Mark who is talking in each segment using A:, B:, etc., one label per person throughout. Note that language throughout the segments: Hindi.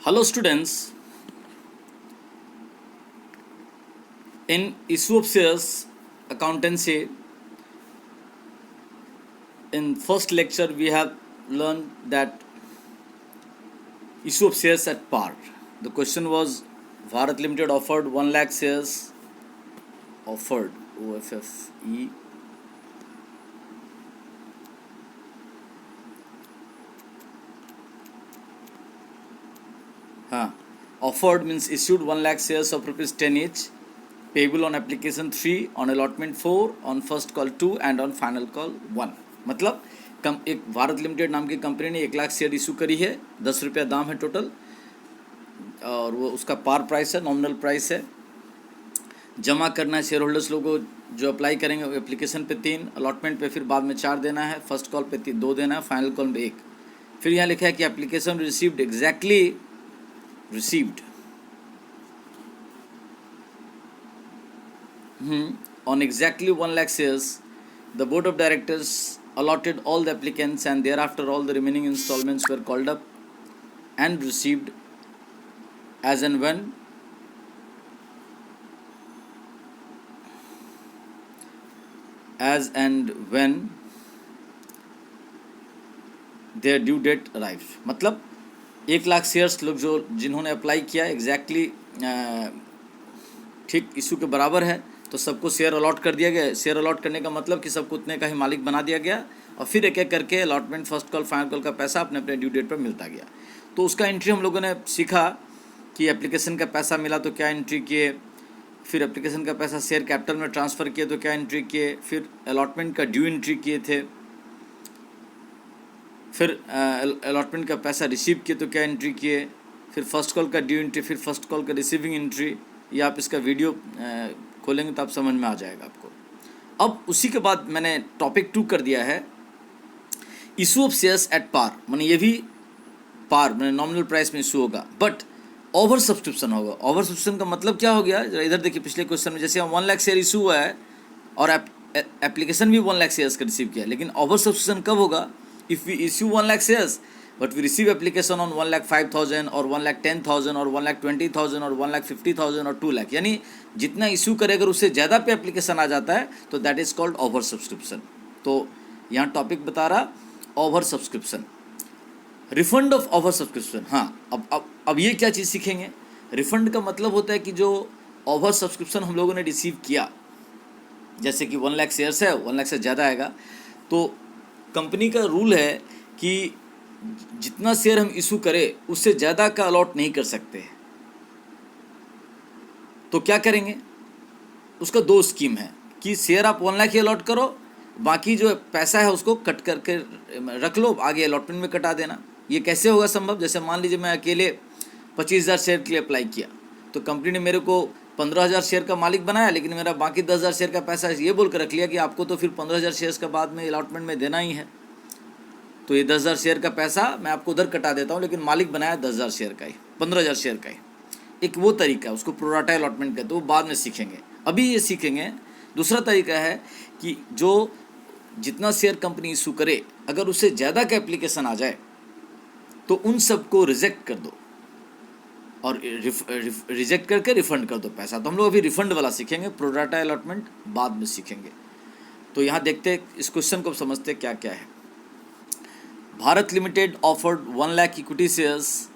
A: Hello students, in issue of shares accountancy, in first lecture we have learned that issue of shares at par. The question was Bharat Limited offered 1 lakh shares, offered OFFE, offered means issued 1 lakh shares of rupees 10 each, payable on application 3, on allotment 4, on first call 2 and on final call 1. मतलब एक भारत लिमिटेड नाम की कंपनी ने 1 लाख शेयर इशू करी है, 10 रुपया दाम है टोटल, और वो उसका पार प्राइस है, नॉमिनल प्राइस है। जमा करना है शेयर होल्डर्स लोगों को जो अप्लाई करेंगे एप्लीकेशन पे 3, अलॉटमेंट पे फिर बाद में 4 देना है, फर्स्ट कॉल पे 2 देना है, फाइनल कॉल पे 1। फिर यहाँ लिखा है कि application received exactly received on exactly 1 lakh shares. The board of directors allotted all the applicants and thereafter all the remaining installments were called up and received as and when their due date arrived. मतलब 1 लाख शेयर्स लोग जो जिन्होंने अप्लाई किया एग्जैक्टली ठीक इशू के बराबर है, तो सबको शेयर अलॉट कर दिया गया। शेयर अलॉट करने का मतलब कि सबको उतने का ही मालिक बना दिया गया, और फिर एक एक करके allotment, first call, final call का पैसा अपने अपने ड्यू डेट पर मिलता गया। तो उसका एंट्री हम लोगों ने सीखा कि एप्लीकेशन का पैसा मिला तो क्या एंट्री किए, फिर एप्लीकेशन का पैसा शेयर कैपिटल में ट्रांसफ़र किए तो क्या एंट्री किए, फिर अलॉटमेंट का ड्यू एंट्री किए थे, फिर अलॉटमेंट का पैसा रिसीव किए तो क्या एंट्री किए, फिर फर्स्ट कॉल का ड्यू एंट्री, फिर फर्स्ट कॉल का रिसीविंग एंट्री। ये आप इसका वीडियो खोलेंगे तो आप समझ में आ जाएगा आपको। अब उसी के बाद मैंने टॉपिक 2 कर दिया है issue of shares at par, माने ये भी पार मैंने नॉमिनल प्राइस में इशू होगा, बट ओवर सब्सक्रिप्शन होगा। ओवर सब्सक्रिप्शन का मतलब क्या हो गया, इधर देखिए पिछले क्वेश्चन में जैसे 1 लाख शेयर इशू हुआ है और एप्लीकेशन भी 1 लाख शेयर्स का रिसीव किया, लेकिन ओवर सब्सक्रिप्शन कब होगा? If we issue 1 lakh shares, but we receive application on 1,05,000 or 1,10,000 or 1,20,000 or 1,50,000 or 2 lakh, यानी जितना इशू करे अगर उससे ज़्यादा पे एप्लीकेशन आ जाता है तो that is called over subscription. तो यहाँ टॉपिक बता रहा over subscription, refund of over subscription. हाँ, अब ये क्या चीज़ सीखेंगे। रिफंड का मतलब होता है कि जो ओवर सब्सक्रिप्शन हम लोगों ने रिसीव किया, जैसे कि 1 लाख शेयर्स है, 1 लाख से ज़्यादा आएगा, तो कंपनी का रूल है कि जितना शेयर हम इशू करें उससे ज़्यादा का अलॉट नहीं कर सकते। तो क्या करेंगे, उसका 2 स्कीम है कि शेयर आप 1 लाख ही अलॉट करो, बाकी जो पैसा है उसको कट करके रख लो, आगे अलॉटमेंट में कटा देना। ये कैसे होगा संभव? जैसे मान लीजिए मैं अकेले 25,000 शेयर के लिए अप्लाई किया, तो कंपनी ने मेरे को 15,000 शेयर का मालिक बनाया, लेकिन मेरा बाकी 10,000 शेयर का पैसा ये बोल कर रख लिया कि आपको तो फिर 15,000 शेयर्स का बाद में अलॉटमेंट में देना ही है, तो ये 10,000 शेयर का पैसा मैं आपको उधर कटा देता हूँ, लेकिन मालिक बनाया 10,000 शेयर का ही, 15,000 शेयर का ही। एक वो तरीका है, उसको प्रोराटा अलॉटमेंट कहते हैं, वो बाद में सीखेंगे। अभी ये सीखेंगे दूसरा तरीका है कि जो जितना शेयर कंपनी इशू करे अगर उससे ज़्यादा का एप्लीकेशन आ जाए तो उन सबको रिजेक्ट कर दो और रिजेक्ट करके रिफ़ंड कर दो पैसा। तो हम लोग अभी रिफ़ंड वाला सीखेंगे, प्रोराटा अलॉटमेंट बाद में सीखेंगे। तो यहाँ देखते इस क्वेश्चन को समझते क्या क्या है। Bharat limited offered 1 lakh equity shares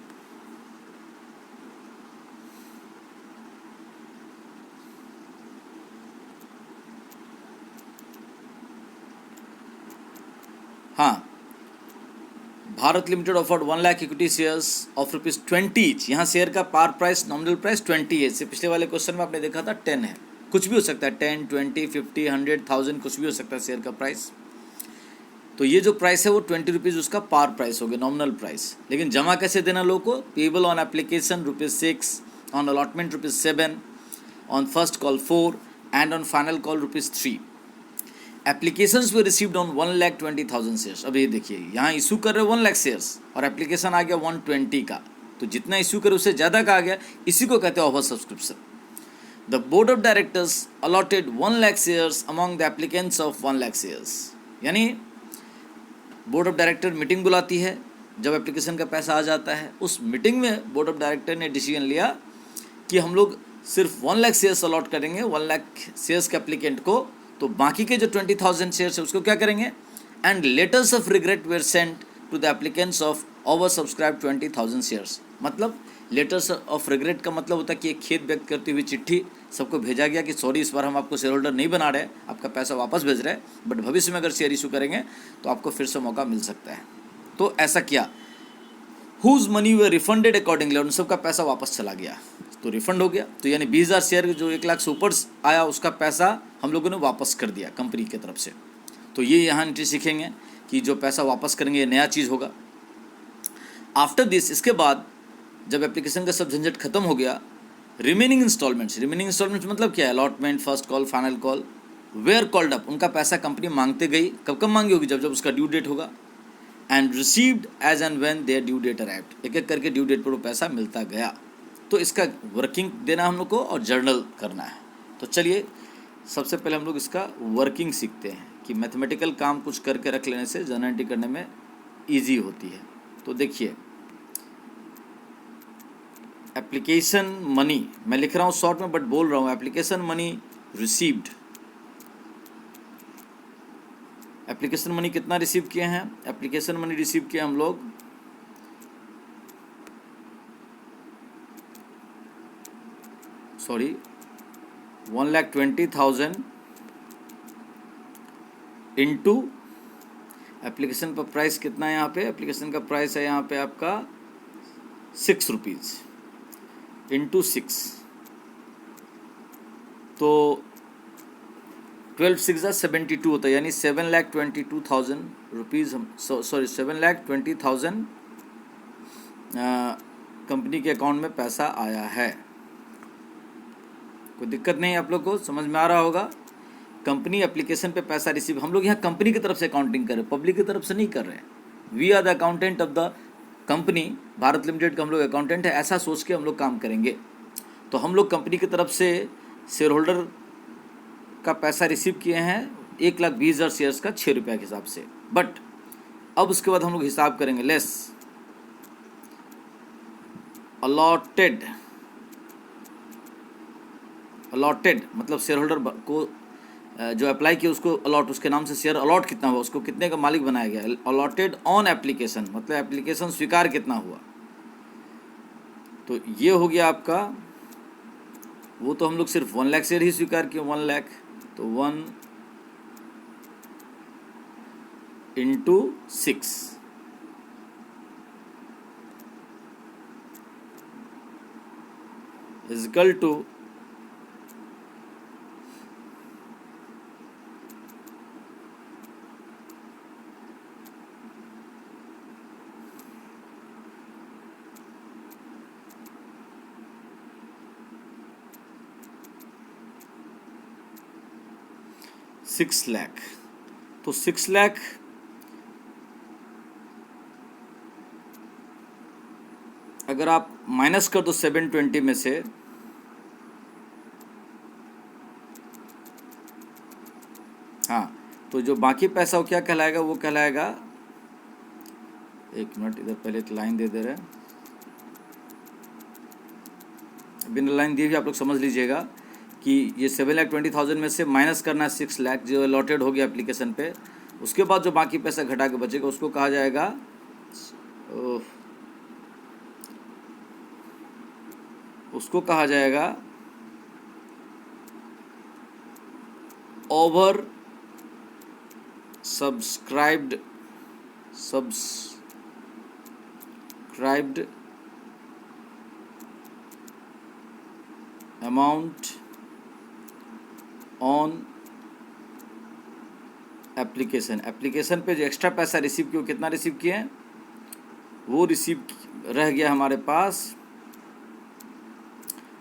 A: Bharat limited offered 1 lakh equity shares of rupees 20 each. यहाँ शेयर का पार प्राइस नॉमिनल प्राइस 20 है। इससे पिछले वाले क्वेश्चन में आपने देखा था 10 है, कुछ भी हो सकता है, 10, 20, 50, 100, 1000 कुछ भी हो सकता है शेयर का प्राइस। तो ये जो प्राइस है वो 20 रुपीज़ उसका पार प्राइस हो गया, नॉमिनल प्राइस। लेकिन जमा कैसे देना लोगों को? Payable on application ₹6, on allotment ₹7, on first call 4 and on final call ₹3। Applications way received on 1,20,000 shares. अब ये देखिए यहाँ इशू कर रहे 1 लाख शेयर्स और एप्लीकेशन आ गया 120 का, तो जितना इशू करे उससे ज़्यादा का आ गया, इसी को कहते हैं over subscription. The board of directors allotted 1 lakh shares among the applicants of 1 lakh shares. यानी बोर्ड ऑफ डायरेक्टर मीटिंग बुलाती है जब एप्लीकेशन का पैसा आ जाता है, उस मीटिंग में बोर्ड ऑफ डायरेक्टर ने डिसीजन लिया कि हम लोग सिर्फ 1 लाख शेयर्स अलॉट करेंगे 1 लाख शेयर्स के एप्लीकेंट को, तो बाकी के जो 20,000 शेयर्स है उसको क्या करेंगे, and letters of regret were sent to the applicants of over subscribe 20,000 shares. मतलब लेटर्स ऑफ रिग्रेट का मतलब होता है कि एक खेद व्यक्त करती हुई चिट्ठी सबको भेजा गया कि सॉरी, इस बार हम आपको शेयर होल्डर नहीं बना रहे, आपका पैसा वापस भेज रहे हैं, बट भविष्य में अगर शेयर इशू करेंगे तो आपको फिर से मौका मिल सकता है। तो ऐसा किया। हुज मनी वे रिफंडेड अकॉर्डिंगली, उन सबका पैसा वापस चला गया, तो रिफंड हो गया। तो यानी 20,000 शेयर जो 1 लाख से ऊपर आया उसका पैसा हम लोगों ने वापस कर दिया कंपनी की तरफ से। तो ये यहाँ एंट्री सीखेंगे कि जो पैसा वापस करेंगे ये नया चीज़ होगा। आफ्टर दिस, इसके बाद जब एप्लीकेशन का सब झंझट खत्म हो गया, रिमेनिंग इंस्टॉलमेंट्स मतलब क्या है, allotment, first call, final call, where called up, उनका पैसा कंपनी मांगते गई। कब मांगी होगी, जब जब उसका ड्यू डेट होगा, and received as and when their due date arrived, एक एक करके ड्यू डेट पर वो पैसा मिलता गया। तो इसका वर्किंग देना हम लोग को और जर्नल करना है। तो चलिए सबसे पहले हम लोग इसका वर्किंग सीखते हैं कि मैथमेटिकल काम कुछ करके रख लेने से जर्नल एंट्री करने में ईजी होती है। तो देखिए, एप्लीकेशन मनी, मैं लिख रहा हूँ शॉर्ट में बट बोल रहा हूँ, application money received. Application money कितना रिसीव किए हैं, एप्लीकेशन मनी रिसीव किए हम लोग सॉरी 1,20,000 इंटू एप्लीकेशन पर प्राइस कितना है यहाँ पे, एप्लीकेशन का प्राइस है यहाँ पे आपका 6 रुपीज़ इंटू 6, तो 12,672 होता है, यानी 7,22,000 रुपीज़, हम सॉरी 7,20,000 कंपनी के अकाउंट में पैसा आया है। कोई दिक्कत नहीं, आप लोग को समझ में आ रहा होगा। कंपनी एप्लीकेशन पे पैसा रिसीव, हम लोग यहाँ कंपनी की तरफ से अकाउंटिंग कर रहे हैं, पब्लिक की तरफ से नहीं कर रहे हैं। We are the accountant of the company, Bharat Limited का हम लोग अकाउंटेंट है, ऐसा सोच के हम लोग काम करेंगे। तो हम लोग कंपनी की तरफ से शेयर होल्डर का पैसा रिसीव किए हैं 1,20,000 शेयर्स का 6 रुपये के हिसाब से। बट अब उसके बाद हम लोग हिसाब करेंगे लेस अलॉटेड, मतलब शेयर होल्डर को जो अप्लाई किया उसको अलॉट, उसके नाम से शेयर अलॉट कितना हुआ, उसको कितने का मालिक बनाया गया। अलॉटेड ऑन एप्लीकेशन, मतलब एप्लीकेशन स्वीकार कितना हुआ। तो ये हो गया आपका, वो तो हम लोग सिर्फ 1 लाख शेयर ही स्वीकार किए, 1 लाख, तो 1 into 6 is equal to 6 lakh. तो 6 लाख अगर आप माइनस कर दो 720 में से, हाँ, तो जो बाकी पैसा वो क्या कहलाएगा, वो कहलाएगा, एक मिनट इधर पहले एक लाइन दे दे रहे हैं, बिना लाइन दिए भी आप लोग समझ लीजिएगा कि ये 7,20,000 में से माइनस करना है 6 लाख जो अलॉटेड हो गया एप्लीकेशन पे। उसके बाद जो बाकी पैसा घटा के बचेगा उसको कहा जाएगा, उसको कहा जाएगा over subscribed amount on application पे जो एक्स्ट्रा पैसा रिसीव किया, कितना रिसीव किए हैं, वो रिसीव रह गया हमारे पास।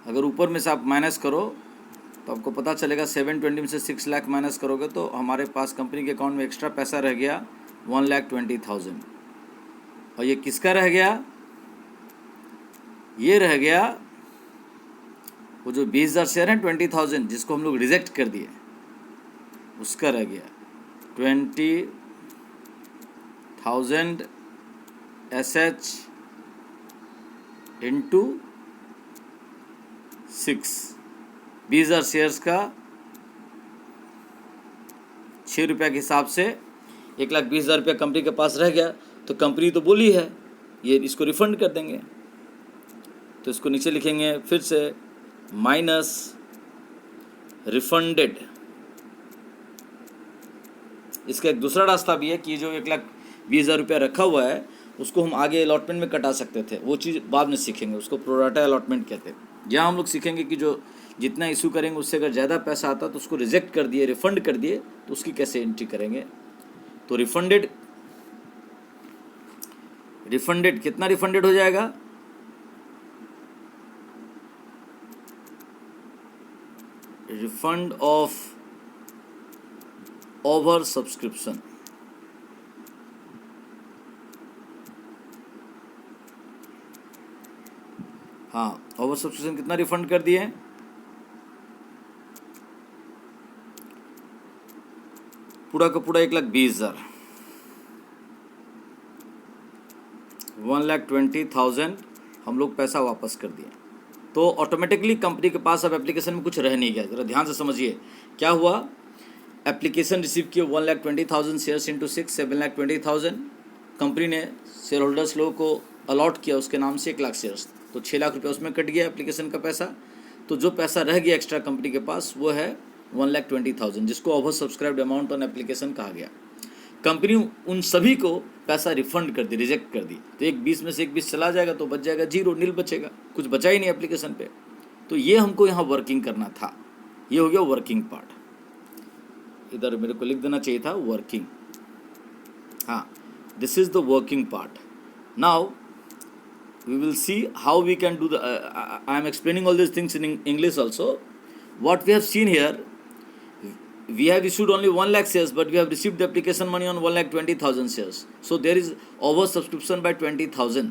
A: अगर ऊपर में से आप माइनस करो तो आपको पता चलेगा 720 में से 6 लाख माइनस करोगे तो हमारे पास कंपनी के अकाउंट में एक्स्ट्रा पैसा रह गया 1,20,000। और ये किसका रह गया, ये रह गया वो जो 20,000 शेयर हैं 20,000 जिसको हम लोग रिजेक्ट कर दिए, उसका रह गया 20,000 SH इंटू 6, 20,000 शेयर्स का 6 रुपये के हिसाब से 1,20,000 रुपया कंपनी के पास रह गया, तो कंपनी तो बोली है ये इसको रिफंड कर देंगे। तो इसको नीचे लिखेंगे फिर से माइनस रिफंडेड। इसका एक दूसरा रास्ता भी है कि जो 1,20,000 रुपया रखा हुआ है उसको हम आगे अलॉटमेंट में कटा सकते थे, वो चीज़ बाद में सीखेंगे, उसको प्रोराटा अलॉटमेंट कहते हैं। यहाँ हम लोग सीखेंगे कि जो जितना इशू करेंगे उससे अगर ज़्यादा पैसा आता तो उसको रिजेक्ट कर दिए, रिफंड कर दिए, तो उसकी कैसे एंट्री करेंगे। तो रिफंडेड कितना रिफंडेड हो जाएगा, रिफंड ऑफ ओवर सब्सक्रिप्शन। हाँ, ओवर सब्सक्रिप्शन कितना रिफंड कर दिए, पूरा का पूरा 1,20,000, 1,20,000 हम लोग पैसा वापस कर दिए। तो ऑटोमेटिकली कंपनी के पास अब एप्लीकेशन में कुछ रह नहीं गया। जरा ध्यान से समझिए क्या हुआ। एप्लीकेशन रिसीव किए 1,20,000 शेयर्स इंटू 6, 7,20,000। कंपनी ने शेयर होल्डर्स लोगों को अलॉट किया उसके नाम से 1,00,000 शेयर्स, तो 6 लाख रुपये उसमें कट गया एप्लीकेशन का पैसा। तो जो पैसा रह गया एक्स्ट्रा कंपनी के पास वो है 1,20,000, जिसको over subscribed amount on application कहा गया। कंपनी उन सभी को पैसा रिफंड कर दी, रिजेक्ट कर दी। तो 1,20 में से 1,20 चला जाएगा तो बच जाएगा 0, नील बचेगा, कुछ बचा ही नहीं एप्लीकेशन पे। तो ये हमको यहाँ वर्किंग करना था, ये हो गया वर्किंग पार्ट। इधर मेरे को लिख देना चाहिए था वर्किंग। हाँ, this is the working part. Now we will see how we can do the I am explaining all these things in English also. What we have seen here, we have issued only 1,00,000 shares, but we have received the application money on 1,20,000 shares. So there is over subscription by 20,000.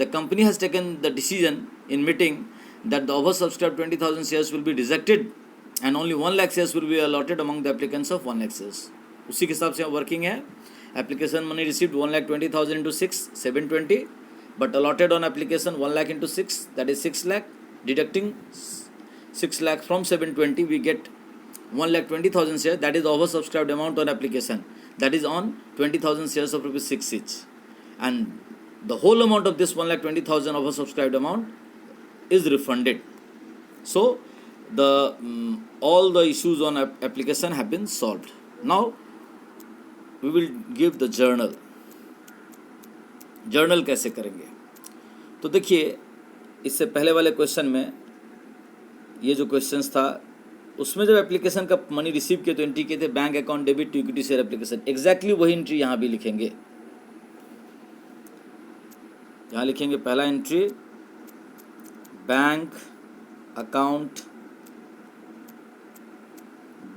A: The company has taken the decision in meeting that the oversubscribed 20,000 shares will be rejected and only 1,00,000 shares will be allotted among the applicants of 1,00,000 shares. उसी के हिसाब से वर्किंग है। Application money received 1,20,000 into 6, 720, but allotted on application 1,00,000 into 6, that is 6 lakh. Deducting 6 lakh from 720, we get 1,20,000 shares. That is oversubscribed amount on application. That is on 20,000 shares of rupees 6 each, and the whole amount of this 1,20,000 oversubscribed amount is refunded. So the all the issues on application have been solved. Now we will give the journal. Journal कैसे करेंगे, तो देखिए इससे पहले वाले क्वेश्चन में ये जो क्वेश्चंस था उसमें जब एप्लीकेशन का मनी रिसीव किए तो एंट्री किए थे bank account debit to equity share application. Exactly वही एंट्री यहाँ भी लिखेंगे। यहाँ लिखेंगे पहला entry bank account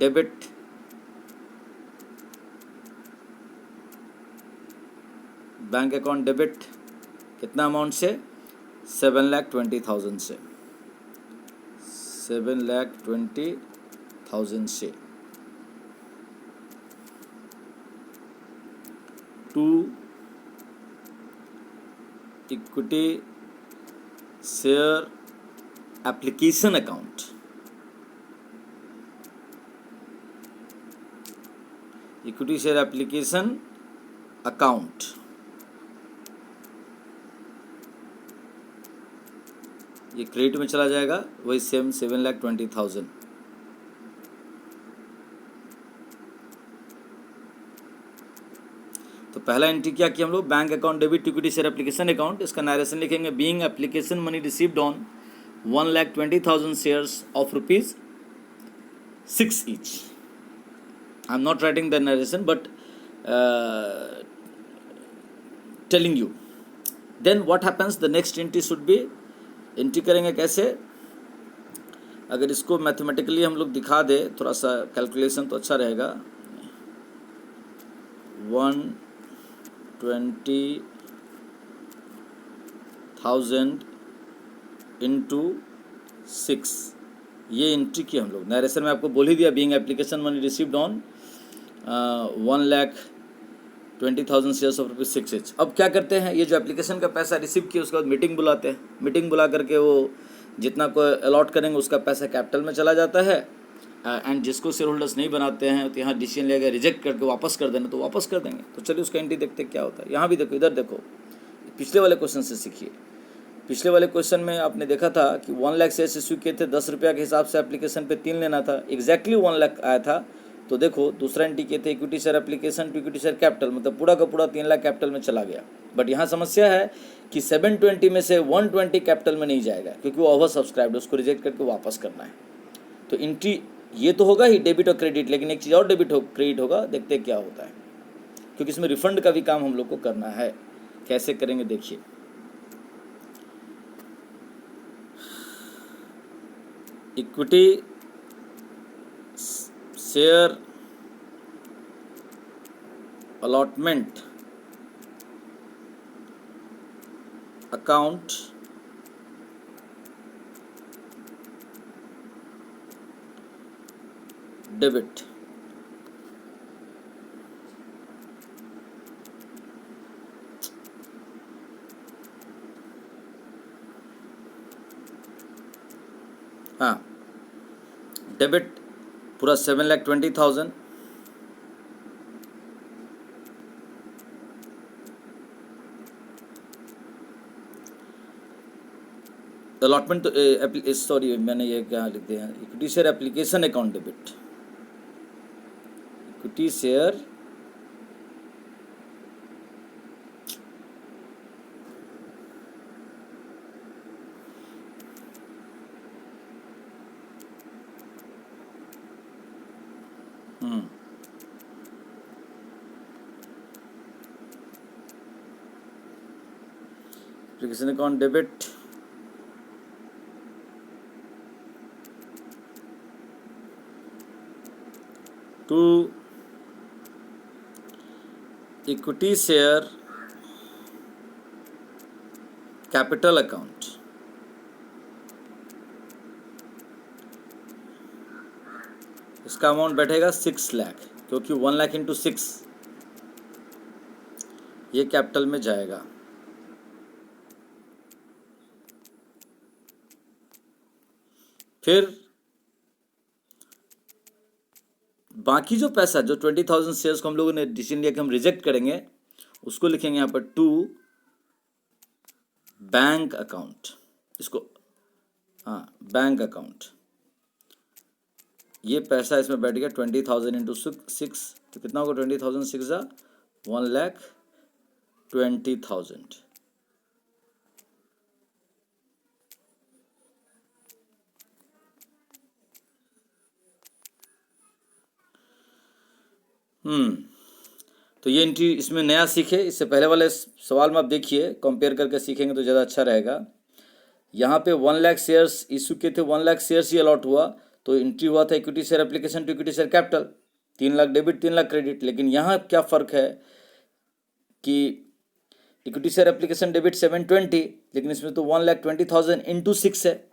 A: debit bank account debit कितना अमाउंट से, 7,20,000 से, 7,20,000 से to equity share application account, equity share application account, ये क्रेडिट में चला जाएगा, वही सेम 7,20,000। तो पहला एंट्री क्या किया हम लोग, bank account debit equity share application account. इसका नरेशन लिखेंगे being application money received on 1,20,000 shares of rupees 6 each. I am not writing the narration but telling you. Then what happens, the next entry should be, entry करेंगे कैसे, अगर इसको मैथमेटिकली हम लोग दिखा दे थोड़ा सा कैलकुलेशन तो अच्छा रहेगा। 120,000 into 6, ये एंट्री की हम लोग। नरेशन में आपको बोल ही दिया being application money received on 1,00,000 20,000 shares of ₹6 each। अब क्या करते हैं, ये जो एप्लीकेशन का पैसा रिसीव किया उसके बाद मीटिंग बुलाते हैं, मीटिंग बुला करके वो जितना को अलॉट करेंगे उसका पैसा कैपिटल में चला जाता है। एंड जिसको शेयर होल्डर्स नहीं बनाते हैं तो यहाँ डिसीजन लेगा रिजेक्ट करके वापस कर देना, तो वापस कर देंगे। तो चलिए उसका एंट्री देखते क्या होता है। यहाँ भी देखो, इधर देखो, पिछले वाले क्वेश्चन से सीखिए। पिछले वाले क्वेश्चन में आपने देखा था कि 1 लाख शेयर्स इश्यू किए थे, 10 रुपया के हिसाब से एप्लीकेशन पे 3 लेना था, एग्जैक्टली 1 लाख आया था। तो देखो दूसरा एंट्री किए थे equity share application to equity share capital, मतलब पूरा का पूरा 3 लाख कैपिटल में चला गया। बट यहाँ समस्या है कि 720 में से 120 कैपिटल में नहीं जाएगा क्योंकि वो ओवर सब्सक्राइब्ड, उसको रिजेक्ट करके वापस करना है। तो एंट्री ये तो होगा ही डेबिट और क्रेडिट, लेकिन एक चीज़ और डेबिट हो क्रेडिट होगा, देखते क्या होता है, क्योंकि इसमें रिफंड का भी काम हम लोग को करना है। कैसे करेंगे देखिए। Equity share allotment account debit. हाँ, डेबिट पूरा 7,20,000, अलॉटमेंट तो सॉरी मैंने ये क्या लिख दिया, equity share application account debit, equity share application account debit to equity share capital account. इसका अमाउंट बैठेगा 6 लाख, क्योंकि 1 लाख इंटू 6 ये कैपिटल में जाएगा। फिर बाकी जो पैसा जो 20,000 शेयर्स को हम लोगों ने डिसीजन लिया कि हम रिजेक्ट करेंगे, उसको लिखेंगे यहाँ पर टू बैंक अकाउंट। इसको हाँ बैंक अकाउंट, ये पैसा इसमें बैठ गया 20,000 इंटू 6, तो कितना होगा 20,000 6 1,20,000। तो ये एंट्री इसमें नया सीखे, इससे पहले वाले सवाल में आप देखिए, कंपेयर करके सीखेंगे तो ज़्यादा अच्छा रहेगा। यहाँ पे 1 लाख शेयर्स इशू किए थे, 1 लाख शेयर्स ही अलॉट हुआ, तो एंट्री हुआ था equity share application to equity share capital, 3 lakh debit 3 lakh credit. लेकिन यहाँ क्या फ़र्क है कि इक्विटी शेयर एप्लीकेशन डेबिट 720, लेकिन इसमें तो 1,20,000 इंटू 6 है,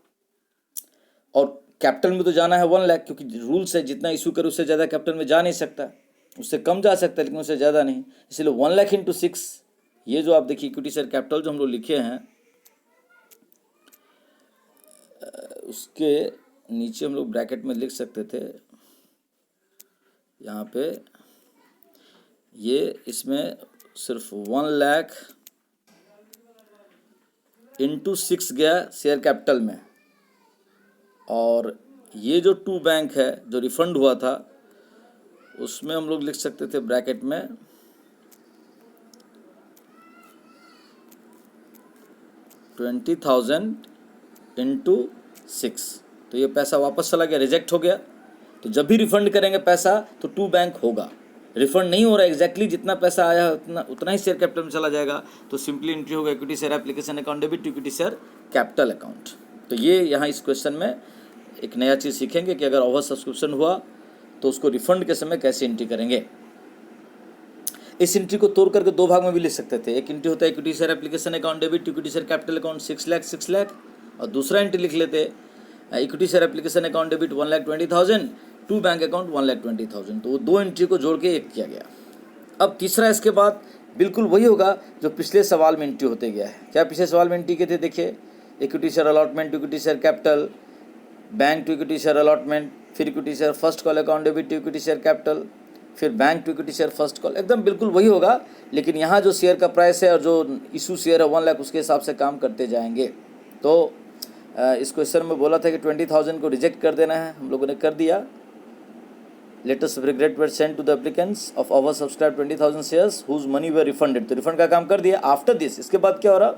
A: और कैपिटल में तो जाना है 1 लाख, क्योंकि रूल्स है जितना इशू करे उससे ज़्यादा कैपिटल में जा नहीं सकता, उससे कम जा सकता है लेकिन उससे ज़्यादा नहीं, इसलिए 1 लाख इंटू 6। ये जो आप देखिए इक्विटी शेयर कैपिटल जो हम लोग लिखे हैं, उसके नीचे हम लोग ब्रैकेट में लिख सकते थे, यहाँ पे ये इसमें सिर्फ 1 लाख इंटू 6 गया शेयर कैपिटल में, और ये जो 2 बैंक है जो रिफंड हुआ था उसमें हम लोग लिख सकते थे ब्रैकेट में 20,000 इंटू 6, तो ये पैसा वापस चला गया, रिजेक्ट हो गया। तो जब भी रिफंड करेंगे पैसा तो 2 बैंक होगा, रिफंड नहीं हो रहा है, एग्जैक्टली जितना पैसा आया उतना ही शेयर कैपिटल में चला जाएगा, तो सिंपली एंट्री होगा equity share application account debit to equity share capital account. तो ये यहाँ इस क्वेश्चन में एक नया चीज़ सीखेंगे कि अगर ओवर सब्सक्रिप्शन हुआ तो उसको रिफंड के समय कैसे एंट्री करेंगे। इस एंट्री को तोड़ करके 2 भाग में भी लिख सकते थे। एक एंट्री होता है equity share application account debit to equity share capital account 6 lakh, और दूसरा एंट्री लिख लेते equity share application account debit 1,20,000 to bank account 1,20,000। तो वो 2 एंट्री को जोड़ के एक किया गया। अब तीसरा इसके बाद बिल्कुल वही होगा जो पिछले सवाल में एंट्री होते गया है। क्या पिछले सवाल में एंट्री के थे, देखिए equity share allotment, equity share capital, bank to equity share allotment, फिर equity share first call account debit to equity share capital, फिर bank to equity share first call, एकदम बिल्कुल वही होगा। लेकिन यहाँ जो शेयर का प्राइस है और जो इशू शेयर है 1 लाख, उसके हिसाब से काम करते जाएंगे। तो इस क्वेश्चन में बोला था कि 20,000 को रिजेक्ट कर देना है, हम लोगों ने कर दिया। Letters regret were send to the applicants of over subscribe 20,000 shares whose money were refunded, तो रिफंड का काम कर दिया। आफ्टर दिस, इसके बाद क्या हो रहा,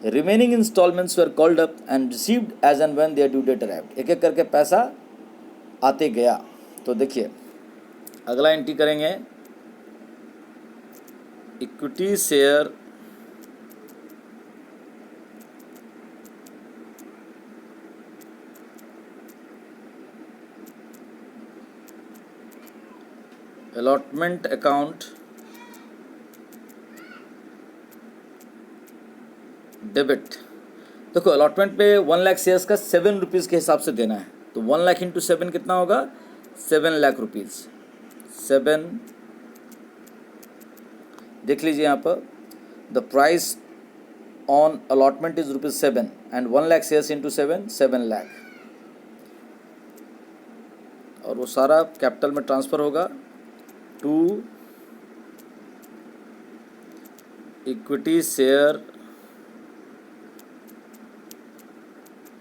A: remaining installments were called up and received as and when their due date arrived, एक एक करके पैसा आते गया। तो देखिए अगला एंट्री करेंगे, equity share allotment account debit. देखो अलॉटमेंट पे 1 लाख शेयर्स का 7 रुपीज़ के हिसाब से देना है, तो 1 लाख इंटू 7 कितना होगा, 7 लाख रुपीज़। 7, देख लीजिए यहाँ पर, the price on allotment is ₹7 and 1 lakh shares into 7, 7 lakh, और वो सारा कैपिटल में ट्रांसफ़र होगा to equity share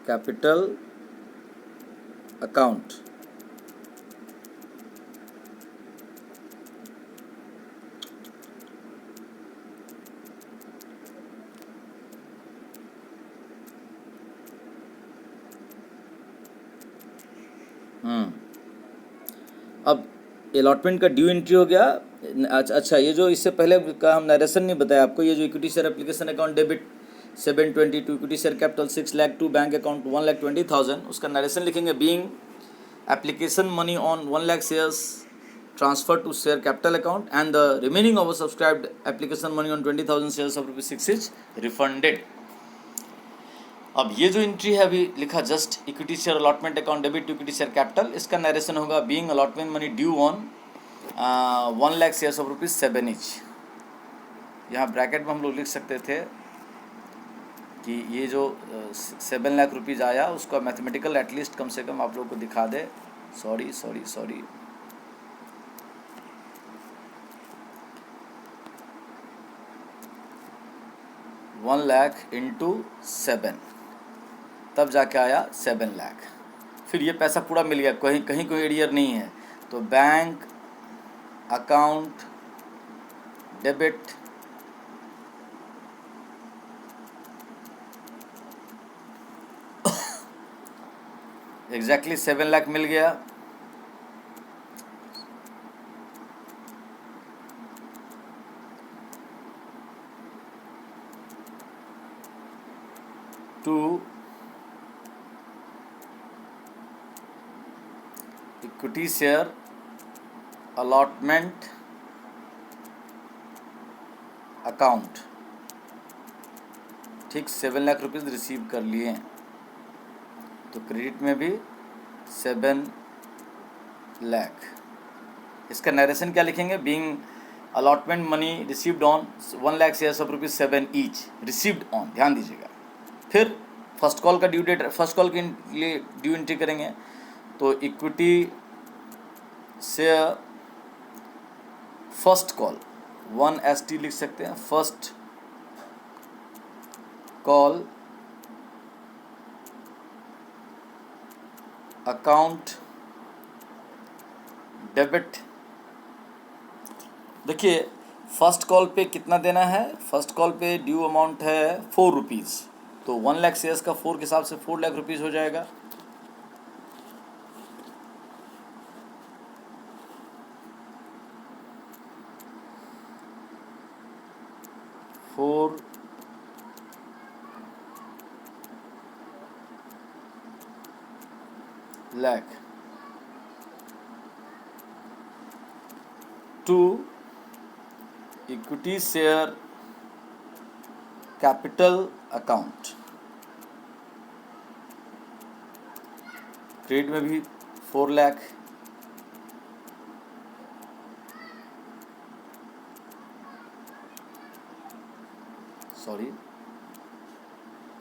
A: capital account. अब अलॉटमेंट का ड्यू एंट्री हो गया। अच्छा, ये जो इससे पहले का हम नरेशन नहीं बताया आपको, ये जो equity share application account debit 722, equity share capital 6 lakh, to bank account 1,20,000, उसका नरेशन लिखेंगे, being application money on 1 lakh shares transfer to share capital account and the remaining over subscribed application money on 20,000 shares of ₹6 is refunded. अब ये जो एंट्री है अभी लिखा just equity share allotment account debit to equity share capital, इसका नरेशन होगा, being allotment money due on 1 lakh shares of ₹7 each. यहाँ ब्रैकेट में हम लोग लिख सकते थे कि ये जो 7 लाख रुपीज़ आया उसका मैथमेटिकल एटलीस्ट कम से कम आप लोग को दिखा दे। सॉरी 1 लाख इंटू 7, तब जाके आया 7 लाख। फिर ये पैसा पूरा मिल गया, कहीं कोई एरियर नहीं है। तो bank account debit exactly 7 lakh मिल गया। To equity share allotment account, ठीक 7 लाख रुपीज़ रिसीव कर लिए, तो क्रेडिट में भी 7 लाख। इसका नरेशन क्या लिखेंगे, being allotment money received on 1 lakh shares of ₹7 each, received on, ध्यान दीजिएगा। फिर फर्स्ट कॉल का ड्यू डेट, फर्स्ट कॉल के लिए ड्यू एंट्री करेंगे, तो equity share first call 1ST लिख सकते हैं, फर्स्ट कॉल अकाउंट डेबिट। देखिए फर्स्ट कॉल पे कितना देना है, फर्स्ट कॉल पे ड्यू अमाउंट है ₹4, तो 1 लाख शेयर्स का 4 के हिसाब से 4 लाख रुपीज़ हो जाएगा। Four lakh to equity share capital account, credit में भी 4 लाख, सॉरी,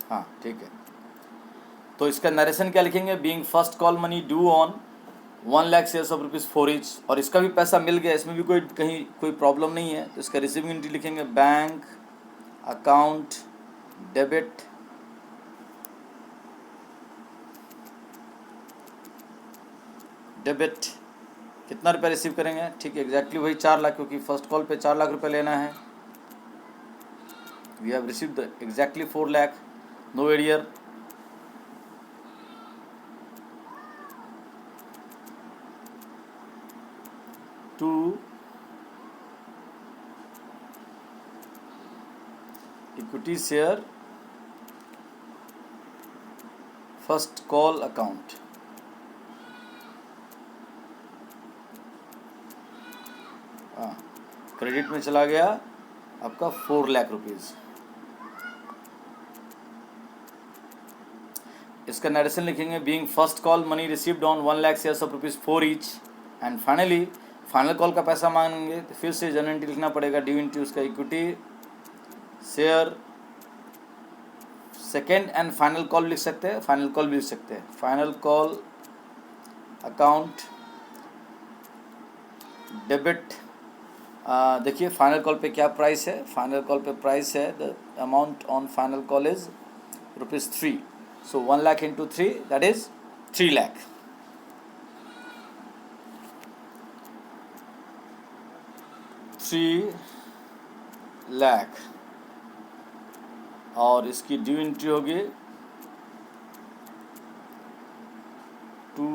A: हाँ ठीक है। तो इसका नरेशन क्या लिखेंगे, being first call money due on 1 lakh shares of rupees 4 each, और इसका भी पैसा मिल गया, इसमें भी कोई प्रॉब्लम नहीं है। तो इसका रिसीविंग एंट्री लिखेंगे बैंक अकाउंट डेबिट डेबिट कितना रुपया रिसीव करेंगे, ठीक है, एग्जैक्टली वही 4 लाख, क्योंकि फर्स्ट कॉल पे 4 लाख रुपये लेना है। We have received exactly 4 lakh, no arrear. To equity share first call account, credit में चला गया आपका 4 लाख रुपीज़। इसका नरेशन लिखेंगे being first call money received on 1 lakh shares of rupees 4 each, and finally final call का पैसा मांगेंगे तो फिर से जनरल एंट्री लिखना पड़ेगा, ड्यू इंटू उसका equity share second and final call लिख सकते हैं, फाइनल कॉल भी लिख सकते हैं, फाइनल कॉल अकाउंट डेबिट। देखिए फाइनल कॉल पे क्या प्राइस है, फाइनल कॉल पे प्राइस है, the amount on final call is ₹3, so 1 lakh into 3 that is 3 lakh. $3 lakh, और इसकी ड्यू एंट्री होगी to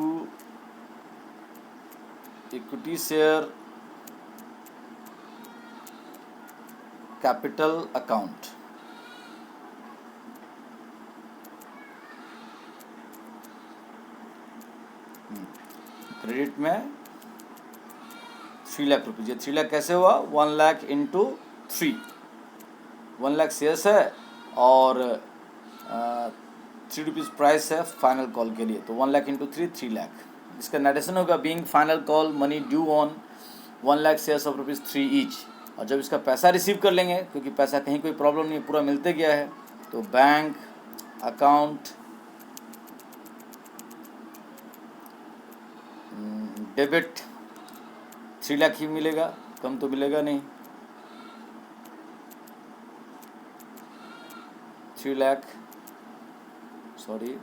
A: equity share capital account. Credit में 3 लाख रुपीज़, ये 3 लाख कैसे हुआ, 1 लाख इंटू 3, 1 लाख शेयर्स है और 3 रुपीज़ प्राइस है फाइनल कॉल के लिए, तो 1 लाख इंटू 3 लाख। इसका नरेशन होगा being final call money due on 1 lakh shares of rupees 3 each, और जब इसका पैसा रिसीव कर लेंगे, क्योंकि पैसा कहीं कोई प्रॉब्लम नहीं, पूरा मिलते गया है, तो बैंक अकाउंट डेबिट 3 लाख ही मिलेगा, कम तो मिलेगा नहीं, 3 lakh, sorry,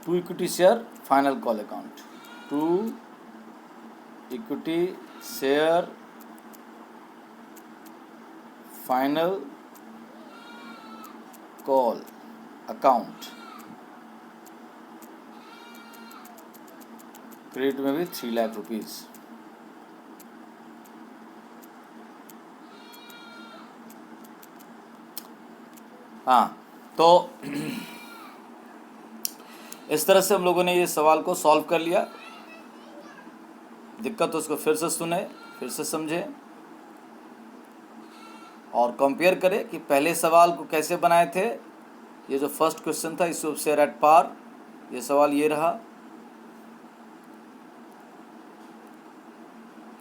A: to equity share final call account, to equity share final call account, credit में भी 3 लाख रुपीज़। हाँ, तो इस तरह से हम लोगों ने ये सवाल को सॉल्व कर लिया। दिक्कत तो उसको फिर से सुने, फिर से समझे और कंपेयर करें कि पहले सवाल को कैसे बनाए थे। ये जो फर्स्ट क्वेश्चन था, इस शेयर एट पार, ये सवाल ये रहा,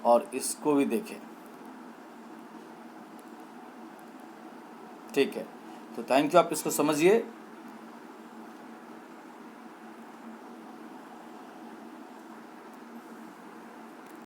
A: और इसको भी देखें, ठीक है। तो थैंक यू, आप इसको समझिए।